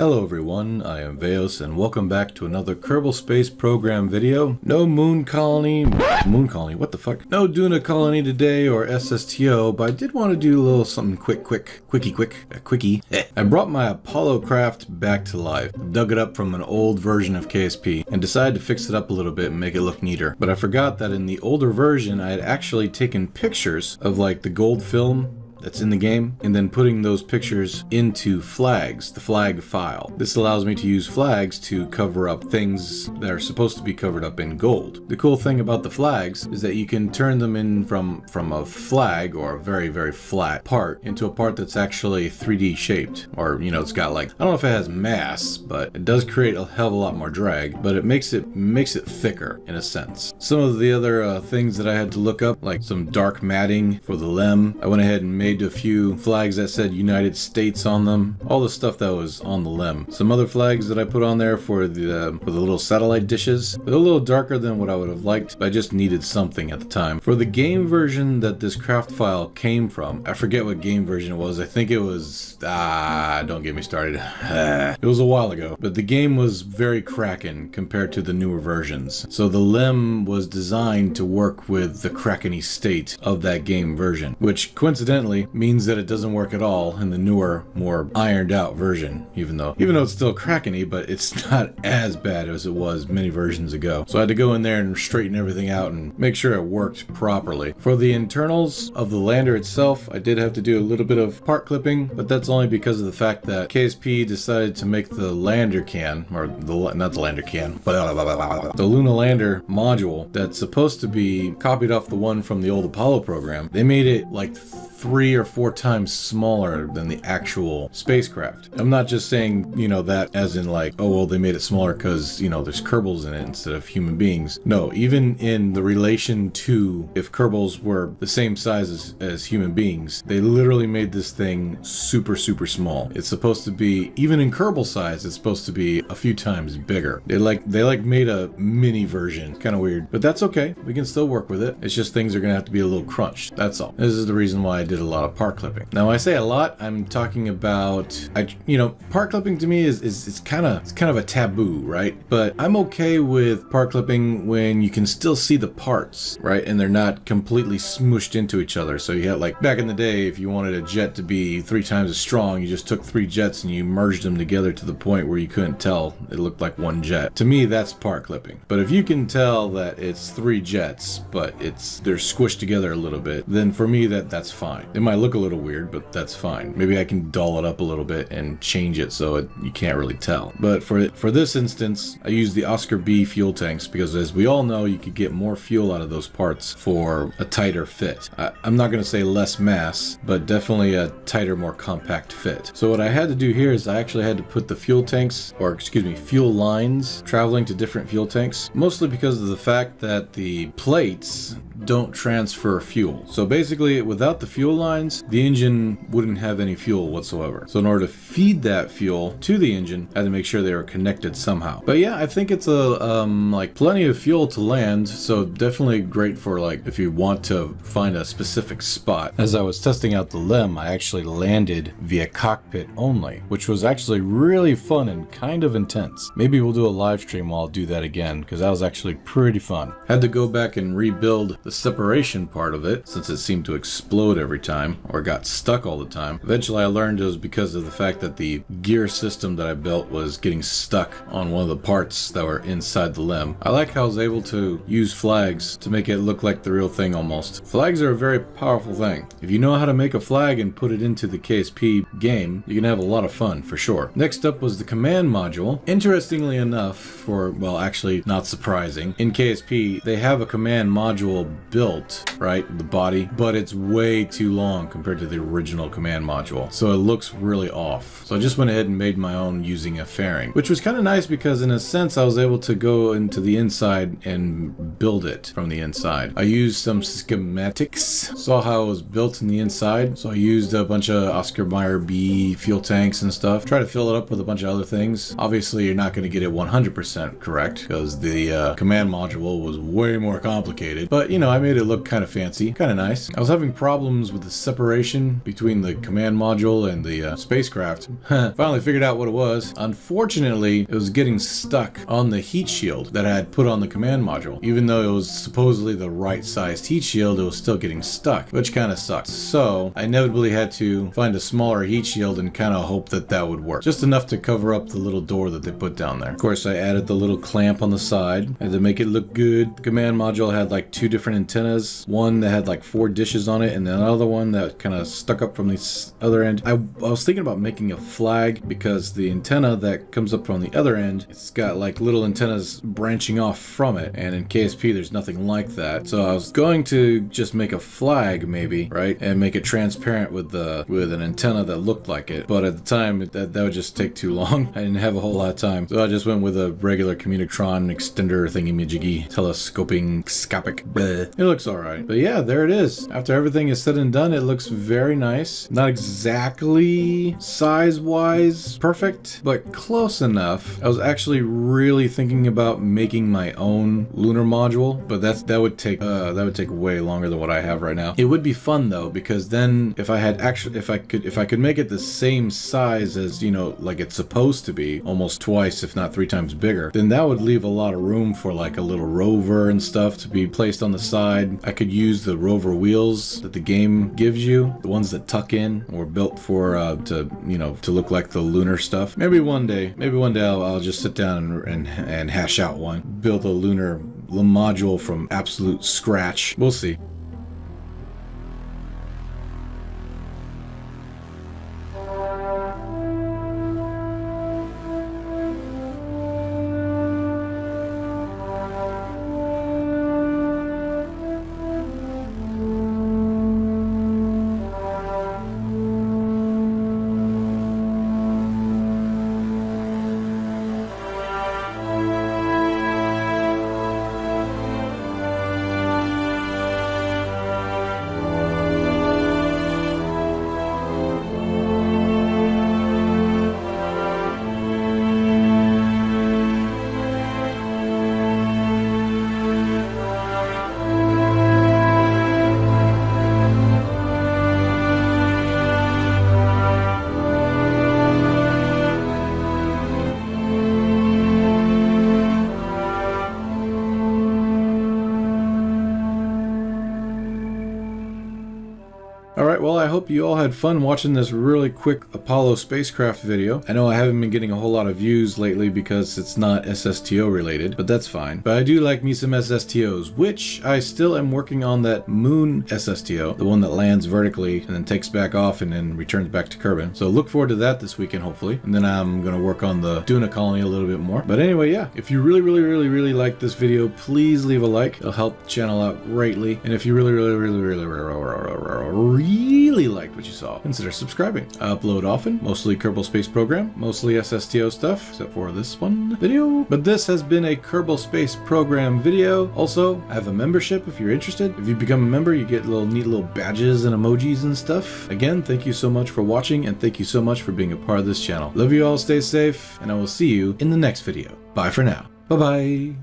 Hello everyone, I am VAOS and welcome back to another Kerbal Space Program video. No moon colony, what the fuck? No Duna colony today or SSTO, but I did want to do a little something quickie. I brought my Apollo craft back to life, dug it up from an old version of KSP, and decided to fix it up a little bit and make it look neater. But I forgot that in the older version I had actually taken pictures of like the gold film that's in the game, and then putting those pictures into flags, the flag file. This allows me to use flags to cover up things that are supposed to be covered up in gold. The cool thing about the flags is that you can turn them in from a flag or a very flat part into a part that's actually 3D shaped, or it's got like, I don't know if it has mass, but it does create a hell of a lot more drag, but it makes it thicker in a sense. Some of the other things that I had to look up, like some dark matting for the LEM, I went ahead and made a few flags that said United States on them, all the stuff that was on the LEM. Some other flags that I put on there for the little satellite dishes. They're a little darker than what I would have liked, but I just needed something at the time. For the game version that this craft file came from, I forget what game version it was. I think it was, don't get me started. It was a while ago, but the game was very cracking compared to the newer versions. So the LEM was designed to work with the crackeny state of that game version, which coincidentally means that it doesn't work at all in the newer, more ironed out version, even though it's still crackeny, but it's not as bad as it was many versions ago. So I had to go in there and straighten everything out and make sure it worked properly. For the internals of the lander itself, I did have to do a little bit of part clipping, but that's only because of the fact that KSP decided to make the lander can, or not the lander can, but the Luna Lander module that's supposed to be copied off the one from the old Apollo program. They made it like 3 or 4 times smaller than the actual spacecraft. I'm not just saying, that as in like, oh, well, they made it smaller because, there's Kerbals in it instead of human beings. No, even in the relation to if Kerbals were the same size as human beings, they literally made this thing super small. It's supposed to be, even in Kerbal size, it's supposed to be a few times bigger. They made a mini version. Kind of weird, but that's okay. We can still work with it. It's just things are gonna have to be a little crunched. That's all. This is the reason why I did a lot of part clipping. Now, when I say a lot, I'm talking about, part clipping to me is kind of a taboo, right? But I'm okay with part clipping when you can still see the parts, right? And they're not completely smooshed into each other. So you had, like, back in the day, if you wanted a jet to be 3 times as strong, you just took 3 jets and you merged them together to the point where you couldn't tell. It looked like one jet. To me, that's part clipping. But if you can tell that it's 3 jets, but they're squished together a little bit, then for me, that's fine. It might look a little weird, but that's fine. Maybe I can doll it up a little bit and change it so you can't really tell. But for this instance, I used the Oscar B fuel tanks because, as we all know, you could get more fuel out of those parts for a tighter fit. I'm not going to say less mass, but definitely a tighter, more compact fit. So what I had to do here is I actually had to put the fuel lines traveling to different fuel tanks, mostly because of the fact that the plates don't transfer fuel. So basically, without the fuel lines, the engine wouldn't have any fuel whatsoever. So in order to feed that fuel to the engine, I had to make sure they were connected somehow. But yeah, I think it's like plenty of fuel to land, so definitely great for like if you want to find a specific spot. As I was testing out the LEM, I actually landed via cockpit only, which was actually really fun and kind of intense. Maybe we'll do a live stream while I'll do that again, because that was actually pretty fun. Had to go back and rebuild the separation part of it since it seemed to explode every time or got stuck all the time. Eventually I learned it was because of the fact that the gear system that I built was getting stuck on one of the parts that were inside the LEM. I like how I was able to use flags to make it look like the real thing almost. Flags are a very powerful thing. If you know how to make a flag and put it into the KSP game, you can have a lot of fun for sure. Next up was the command module. Interestingly enough, well, actually not surprising, in KSP they have a command module built, right, the body, but it's way too long compared to the original command module, so it looks really off. So I just went ahead and made my own using a fairing, which was kind of nice because in a sense I was able to go into the inside and build it from the inside. I used some schematics, saw how it was built in the inside, so I used a bunch of Oscar Mayer B fuel tanks and stuff, try to fill it up with a bunch of other things. Obviously you're not going to get it 100% correct because the command module was way more complicated, but I made it look kind of fancy, kind of nice. I was having problems with the separation between the command module and the spacecraft. Finally figured out what it was. Unfortunately, it was getting stuck on the heat shield that I had put on the command module. Even though it was supposedly the right sized heat shield, it was still getting stuck, which kind of sucked. So I inevitably had to find a smaller heat shield and kind of hope that that would work. Just enough to cover up the little door that they put down there. Of course, I added the little clamp on the side and to make it look good. The command module had like 2 different antennas. One that had like 4 dishes on it and another one that kind of stuck up from the other end. I was thinking about making a flag because the antenna that comes up from the other end, it's got like little antennas branching off from it, and in KSP there's nothing like that. So I was going to just make a flag maybe, right, and make it transparent with an antenna that looked like it, but at the time that would just take too long. I didn't have a whole lot of time, so I just went with a regular Communictron extender thingy-majiggy, telescoping scopic. Bleh. It looks alright, but yeah, there it is. After everything is said and done, it looks very nice. Not exactly size-wise perfect, but close enough. I was actually really thinking about making my own lunar module, but that would take way longer than what I have right now. It would be fun though, because then if I could make it the same size as, you know, like it's supposed to be, almost twice if not 3 times bigger, then that would leave a lot of room for like a little rover and stuff to be placed on the side. I could use the rover wheels that the game gives you, the ones that tuck in or built for to look like the lunar stuff. Maybe one day I'll just sit down and hash out one, build a lunar module from absolute scratch. We'll see. Alright, well I hope you all had fun watching this really quick Apollo spacecraft video. I know I haven't been getting a whole lot of views lately because it's not SSTO related, but that's fine. But I do like me some SSTOs, which I still am working on that moon SSTO, the one that lands vertically and then takes back off and then returns back to Kerbal. So look forward to that this weekend hopefully. And then I'm going to work on the Duna colony a little bit more. But anyway, yeah, if you really like this video, please leave a like. It'll help the channel out greatly. And if you really liked what you saw, consider subscribing. I upload often, mostly Kerbal Space Program, mostly SSTO stuff, except for this one video. But this has been a Kerbal Space Program video. Also, I have a membership if you're interested. If you become a member, you get neat little badges and emojis and stuff. Again, thank you so much for watching, and thank you so much for being a part of this channel. Love you all, stay safe, and I will see you in the next video. Bye for now. Bye-bye.